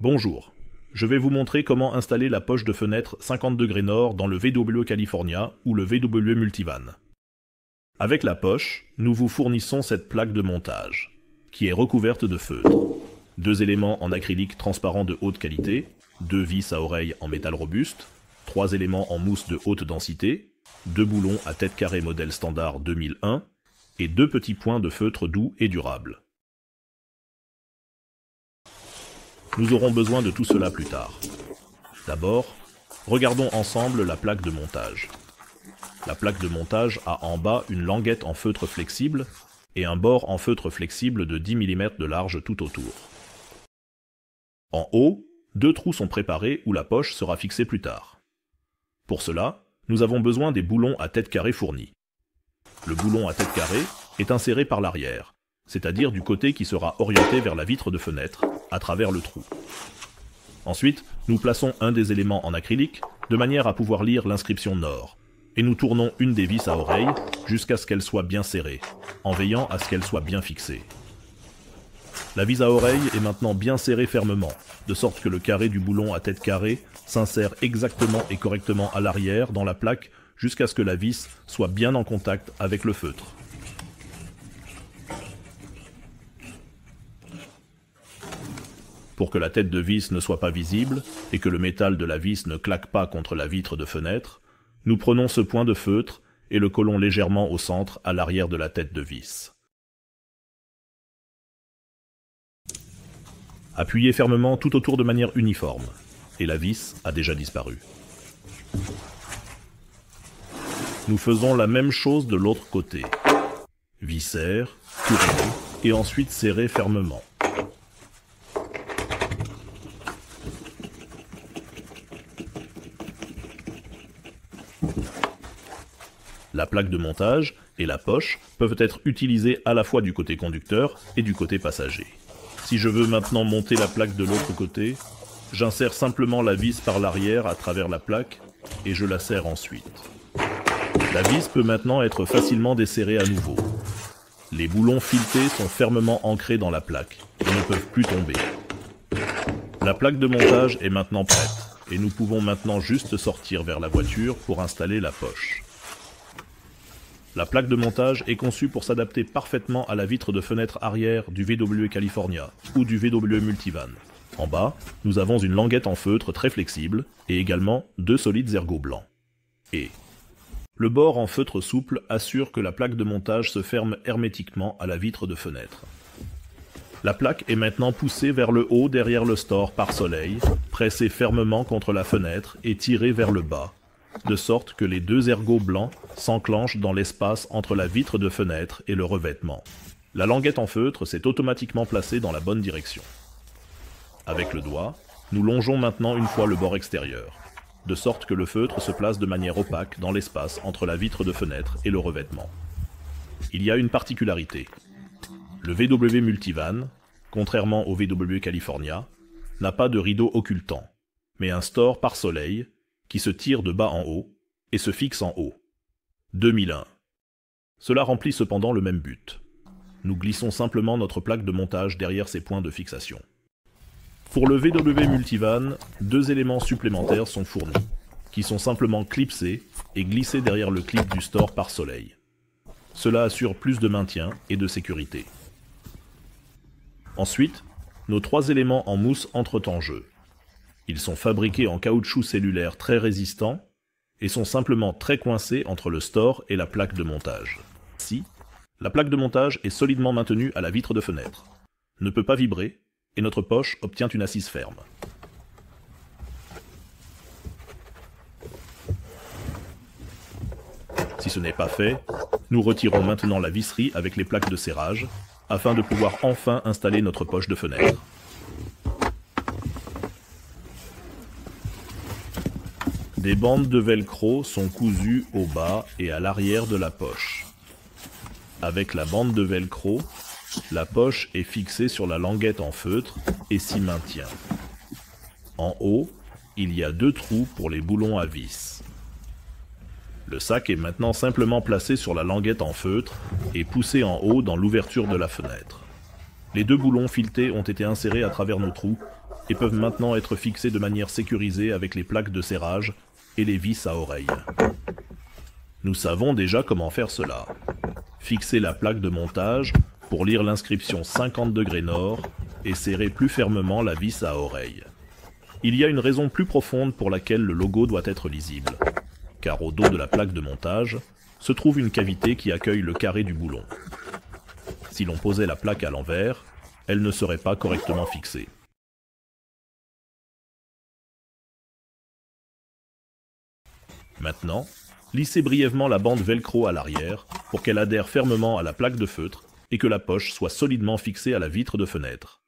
Bonjour, je vais vous montrer comment installer la poche de fenêtre 50 degrés nord dans le VW California ou le VW Multivan. Avec la poche, nous vous fournissons cette plaque de montage, qui est recouverte de feutre. 2 éléments en acrylique transparent de haute qualité, 2 vis à oreille en métal robuste, 3 éléments en mousse de haute densité, 2 boulons à tête carrée modèle standard 2001, et 2 petits points de feutre doux et durable. Nous aurons besoin de tout cela plus tard. D'abord, regardons ensemble la plaque de montage. La plaque de montage a en bas une languette en feutre flexible et un bord en feutre flexible de 10 mm de large tout autour. En haut, 2 trous sont préparés où la poche sera fixée plus tard. Pour cela, nous avons besoin des boulons à tête carrée fournis. Le boulon à tête carrée est inséré par l'arrière, c'est-à-dire du côté qui sera orienté vers la vitre de fenêtre, à travers le trou. Ensuite, nous plaçons un des éléments en acrylique, de manière à pouvoir lire l'inscription Nord, et nous tournons une des vis à oreille jusqu'à ce qu'elle soit bien serrée, en veillant à ce qu'elle soit bien fixée. La vis à oreille est maintenant bien serrée fermement, de sorte que le carré du boulon à tête carrée s'insère exactement et correctement à l'arrière dans la plaque jusqu'à ce que la vis soit bien en contact avec le feutre. Pour que la tête de vis ne soit pas visible et que le métal de la vis ne claque pas contre la vitre de fenêtre, nous prenons ce point de feutre et le collons légèrement au centre à l'arrière de la tête de vis. Appuyez fermement tout autour de manière uniforme, et la vis a déjà disparu. Nous faisons la même chose de l'autre côté. Vissère, tournez, et ensuite serrez fermement. La plaque de montage et la poche peuvent être utilisées à la fois du côté conducteur et du côté passager. Si je veux maintenant monter la plaque de l'autre côté, j'insère simplement la vis par l'arrière à travers la plaque et je la serre ensuite. La vis peut maintenant être facilement desserrée à nouveau. Les boulons filetés sont fermement ancrés dans la plaque et ne peuvent plus tomber. La plaque de montage est maintenant prête et nous pouvons maintenant juste sortir vers la voiture pour installer la poche. La plaque de montage est conçue pour s'adapter parfaitement à la vitre de fenêtre arrière du VW California ou du VW Multivan. En bas, nous avons une languette en feutre très flexible et également 2 solides ergots blancs. Et le bord en feutre souple assure que la plaque de montage se ferme hermétiquement à la vitre de fenêtre. La plaque est maintenant poussée vers le haut derrière le store pare-soleil, pressée fermement contre la fenêtre et tirée vers le bas, de sorte que les 2 ergots blancs s'enclenchent dans l'espace entre la vitre de fenêtre et le revêtement. La languette en feutre s'est automatiquement placée dans la bonne direction. Avec le doigt, nous longeons maintenant une fois le bord extérieur, de sorte que le feutre se place de manière opaque dans l'espace entre la vitre de fenêtre et le revêtement. Il y a une particularité. Le VW Multivan, contrairement au VW California, n'a pas de rideau occultant, mais un store pare-soleil qui se tire de bas en haut et se fixe en haut. 2001. Cela remplit cependant le même but. Nous glissons simplement notre plaque de montage derrière ces points de fixation. Pour le VW Multivan, 2 éléments supplémentaires sont fournis, qui sont simplement clipsés et glissés derrière le clip du store pare-soleil. Cela assure plus de maintien et de sécurité. Ensuite, nos 3 éléments en mousse entrent en jeu. Ils sont fabriqués en caoutchouc cellulaire très résistant et sont simplement très coincés entre le store et la plaque de montage. Ainsi, la plaque de montage est solidement maintenue à la vitre de fenêtre, ne peut pas vibrer et notre poche obtient une assise ferme. Si ce n'est pas fait, nous retirons maintenant la visserie avec les plaques de serrage afin de pouvoir enfin installer notre poche de fenêtre. Des bandes de velcro sont cousues au bas et à l'arrière de la poche. Avec la bande de velcro, la poche est fixée sur la languette en feutre et s'y maintient. En haut, il y a 2 trous pour les boulons à vis. Le sac est maintenant simplement placé sur la languette en feutre et poussé en haut dans l'ouverture de la fenêtre. Les 2 boulons filetés ont été insérés à travers nos trous et peuvent maintenant être fixées de manière sécurisée avec les plaques de serrage et les vis à oreilles. Nous savons déjà comment faire cela. Fixer la plaque de montage pour lire l'inscription 50 degrés nord et serrer plus fermement la vis à oreille. Il y a une raison plus profonde pour laquelle le logo doit être lisible, car au dos de la plaque de montage se trouve une cavité qui accueille le carré du boulon. Si l'on posait la plaque à l'envers, elle ne serait pas correctement fixée. Maintenant, lissez brièvement la bande velcro à l'arrière pour qu'elle adhère fermement à la plaque de feutre et que la poche soit solidement fixée à la vitre de fenêtre.